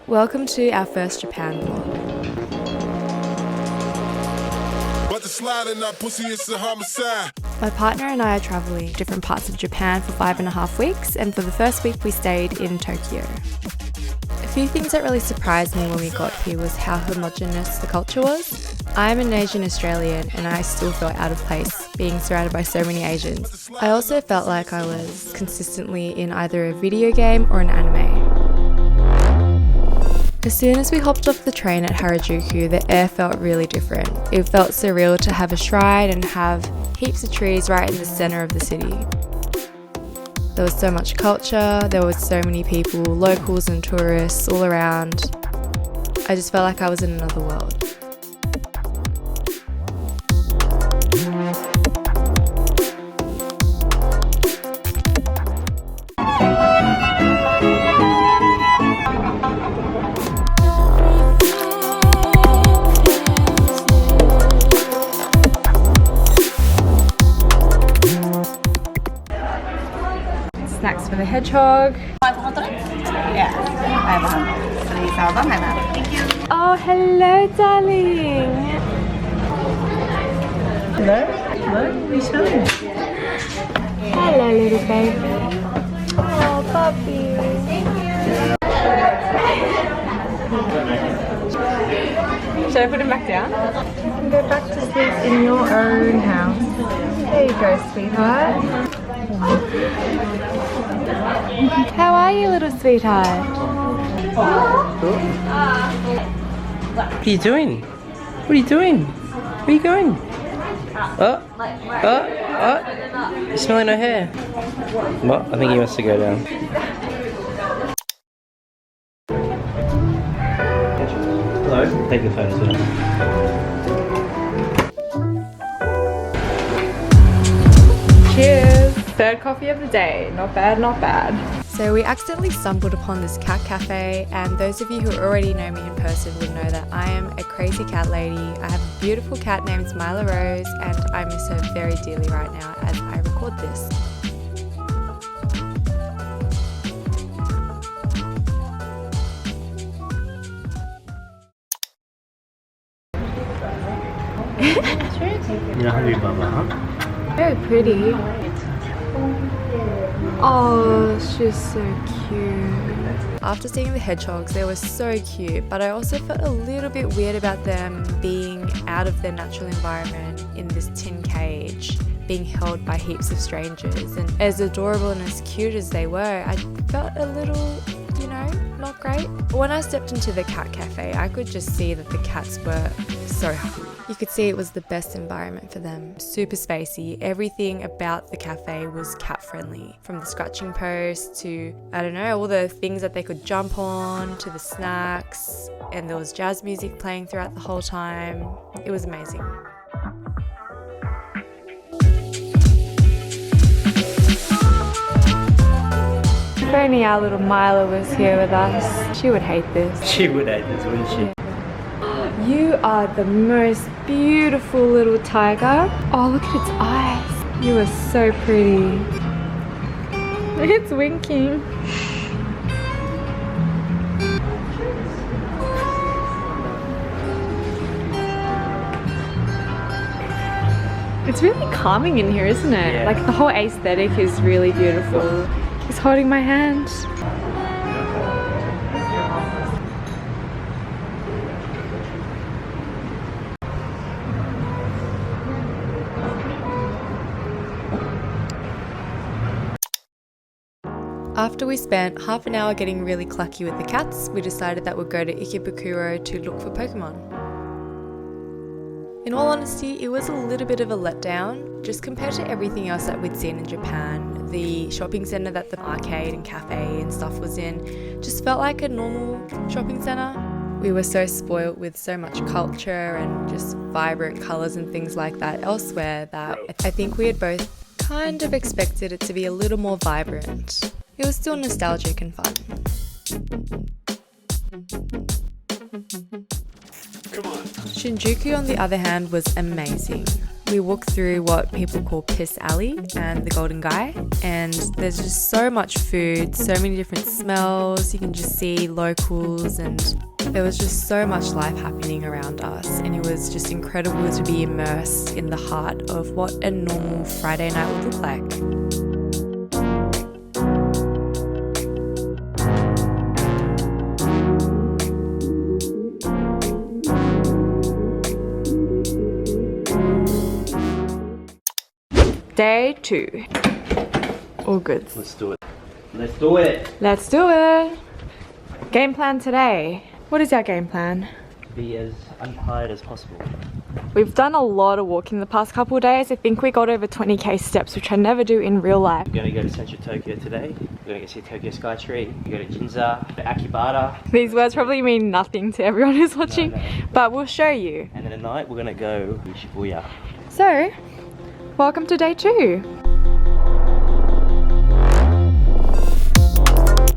Welcome to our first Japan vlog. My partner and I are travelling different parts of Japan for 5.5 weeks, and for the first week we stayed in Tokyo. A few things that really surprised me when we got here was how homogenous the culture was. I'm an Asian Australian and I still felt out of place being surrounded by so many Asians. I also felt like I was consistently in either a video game or an anime. As soon as we hopped off the train at Harajuku, the air felt really different. It felt surreal to have a shrine and have heaps of trees right in the centre of the city. There was so much culture, there were so many people, locals and tourists all around. I just felt like I was in another world. Snacks for the Hedgehog. Yeah, thank you. Oh, hello, darling. Hello? Hello? What are you showing? Hello, little baby. Oh, puppy. Should I put him back down? You can go back to sleep in your own house. There you go, sweetheart. How are you, little sweetheart? What are you doing? What are you doing? Where are you going? Oh. You're smelling her hair. Well, I think he wants to go down. Hello. Take the phone as well. Cheers! Third coffee of the day. Not bad, not bad. So we accidentally stumbled upon this cat cafe, and those of you who already know me in person would know that I am a crazy cat lady. I have a beautiful cat named Smiler Rose, and I miss her very dearly right now as I record this. You're hungry, Baba, huh? Very pretty. Oh, she's so cute. After seeing the hedgehogs, they were so cute, but I also felt a little bit weird about them being out of their natural environment in this tin cage, being held by heaps of strangers. And as adorable and as cute as they were, I felt a little, not great. When I stepped into the cat cafe, I could just see that the cats were so happy. You could see it was the best environment for them. Super spacey. Everything about the cafe was cat friendly. From the scratching post to, all the things that they could jump on, to the snacks. And there was jazz music playing throughout the whole time. It was amazing. If only our little Mila was here with us, she would hate this. She would hate this, wouldn't she? You are the most beautiful little tiger. Oh, look at its eyes. You are so pretty. It's winking. It's really calming in here, isn't it? Yeah. Like the whole aesthetic is really beautiful. He's holding my hand. After we spent half an hour getting really clucky with the cats, we decided that we'd go to Ikebukuro to look for Pokemon. In all honesty, it was a little bit of a letdown, just compared to everything else that we'd seen in Japan. The shopping centre that the arcade and cafe and stuff was in just felt like a normal shopping centre. We were so spoilt with so much culture and just vibrant colours and things like that elsewhere that I think we had both kind of expected it to be a little more vibrant. It was still nostalgic and fun. Shinjuku, on the other hand, was amazing. We walked through what people call Piss Alley and the Golden Guy, and there's just so much food, so many different smells. You can just see locals, and there was just so much life happening around us, and it was just incredible to be immersed in the heart of what a normal Friday night would look like. Day 2. All good. Let's do it. Let's do it. Let's do it. Game plan today. What is our game plan? Be as untired as possible. We've done a lot of walking the past couple of days. I think we got over 20k steps, which I never do in real life. We're going to go to Central Tokyo today. We're going to go see Tokyo Sky Tree. We go to Ginza, to Akibara. These words probably mean nothing to everyone who's watching, No. but we'll show you. And then at night we're going to go to Shibuya. So, welcome to day 2. Do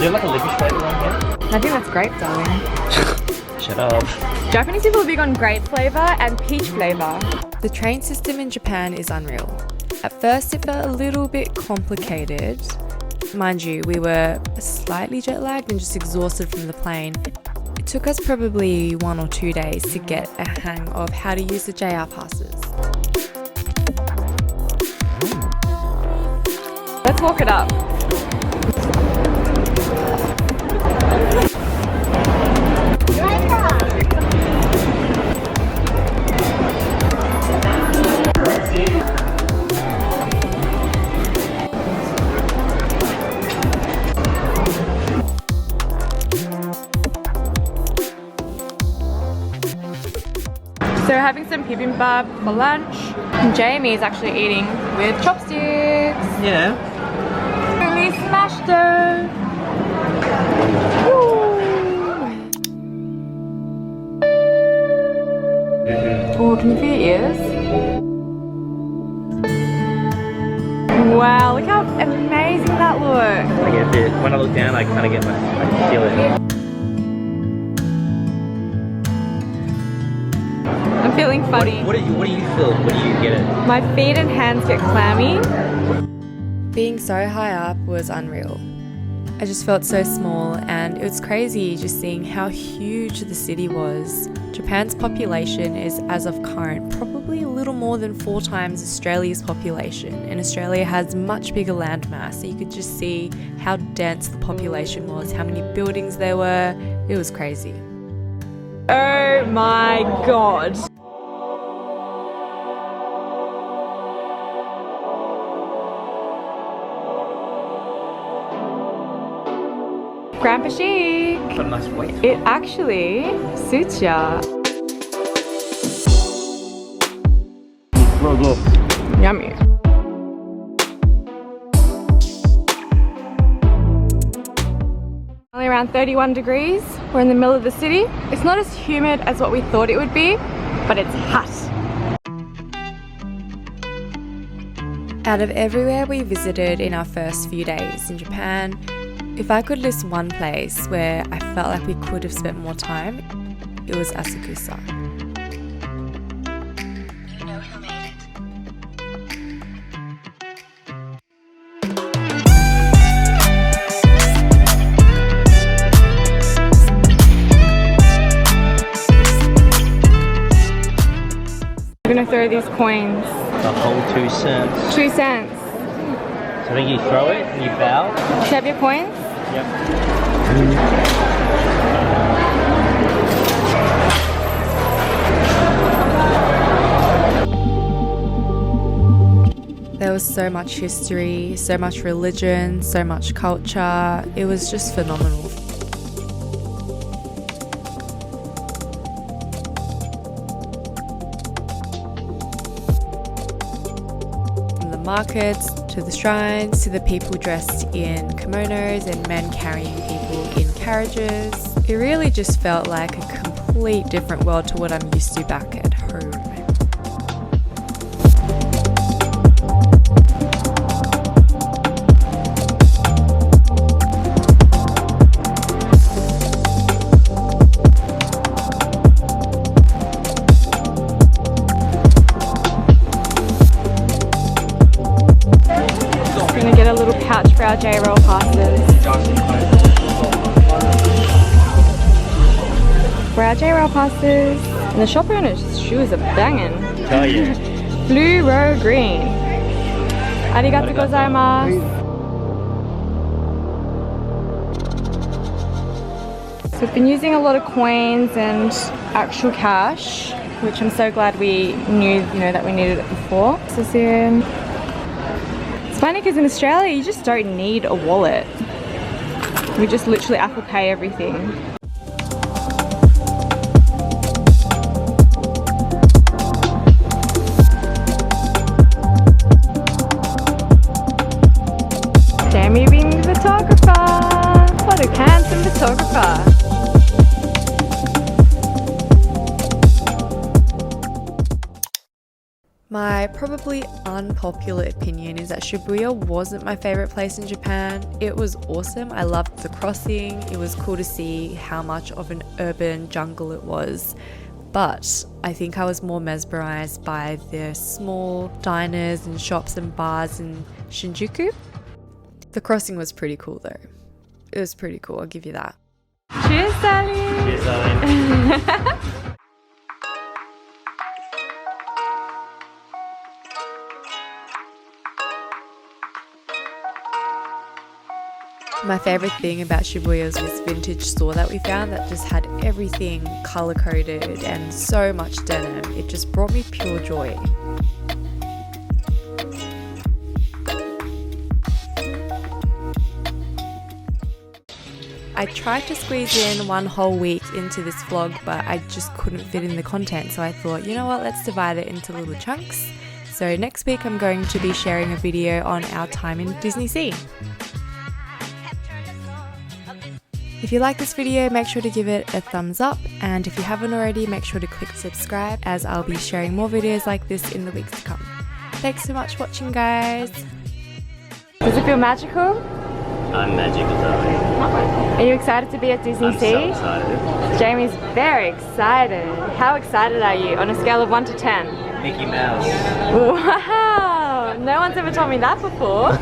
you have like a licorice flavour one here? I think that's grape, darling. Shut up. Japanese people are big on grape flavour and peach flavour. The train system in Japan is unreal. At first it felt a little bit complicated. Mind you, we were slightly jet lagged and just exhausted from the plane. It took us probably 1 or 2 days to get a hang of how to use the JR passes. Let's walk it up. So we're having some bibimbap for lunch. And Jamie is actually eating with chopsticks. Yeah. Really smashed her. Oh, can you feel your ears? Wow, look how amazing that looks. I get it. When I look down, I kind of get I can feel it. I'm feeling funny. What do you feel? What do you get it? My feet and hands get clammy. Being so high up was unreal. I just felt so small, and it was crazy just seeing how huge the city was. Japan's population is, as of current, probably a little more than 4 times Australia's population, and Australia has much bigger landmass, so you could just see how dense the population was, how many buildings there were. It was crazy. Oh my god. Grandpa chic. Got a nice weight. It actually suits ya. Yummy. Only around 31 degrees. We're in the middle of the city. It's not as humid as what we thought it would be, but it's hot. Out of everywhere we visited in our first few days in Japan, if I could list one place where I felt like we could have spent more time, it was Asakusa. You know who made it. I'm gonna throw these coins. The whole 2 cents. 2 cents. So I think you throw it and you bow. Do you have your coins? Yep. There was so much history, so much religion, so much culture. It was just phenomenal. From the markets, to the shrines, to the people dressed in kimonos and men carrying people in carriages. It really just felt like a complete different world to what I'm used to back at home. for our J-Rail passes. And the shop owner's shoes are banging. Oh yeah. Blue row green. Arigatou gozaimasu. So we've been using a lot of coins and actual cash, which I'm so glad we knew, that we needed it before. So soon. It's funny because in Australia you just don't need a wallet. We just literally Apple Pay everything. Jamie being the photographer. What a handsome photographer. My probably unpopular opinion is that Shibuya wasn't my favorite place in Japan. It was awesome. I loved the crossing. It was cool to see how much of an urban jungle it was. But I think I was more mesmerized by the small diners and shops and bars in Shinjuku. The crossing was pretty cool though. It was pretty cool, I'll give you that. Cheers, Sally! Cheers, Darlene. My favorite thing about Shibuya was this vintage store that we found that just had everything color coded and so much denim. It just brought me pure joy. I tried to squeeze in one whole week into this vlog, but I just couldn't fit in the content. So I thought, you know what, let's divide it into little chunks. So next week I'm going to be sharing a video on our time in Disney Sea. If you like this video, make sure to give it a thumbs up, and if you haven't already, make sure to click subscribe, as I'll be sharing more videos like this in the weeks to come. Thanks so much for watching, guys. Does it feel magical? I'm magical, darling. Are you excited to be at Disney I'm Sea? so excited. Jamie's very excited. How excited are you on a scale of 1 to 10? Mickey Mouse. Wow! No one's ever told me that before.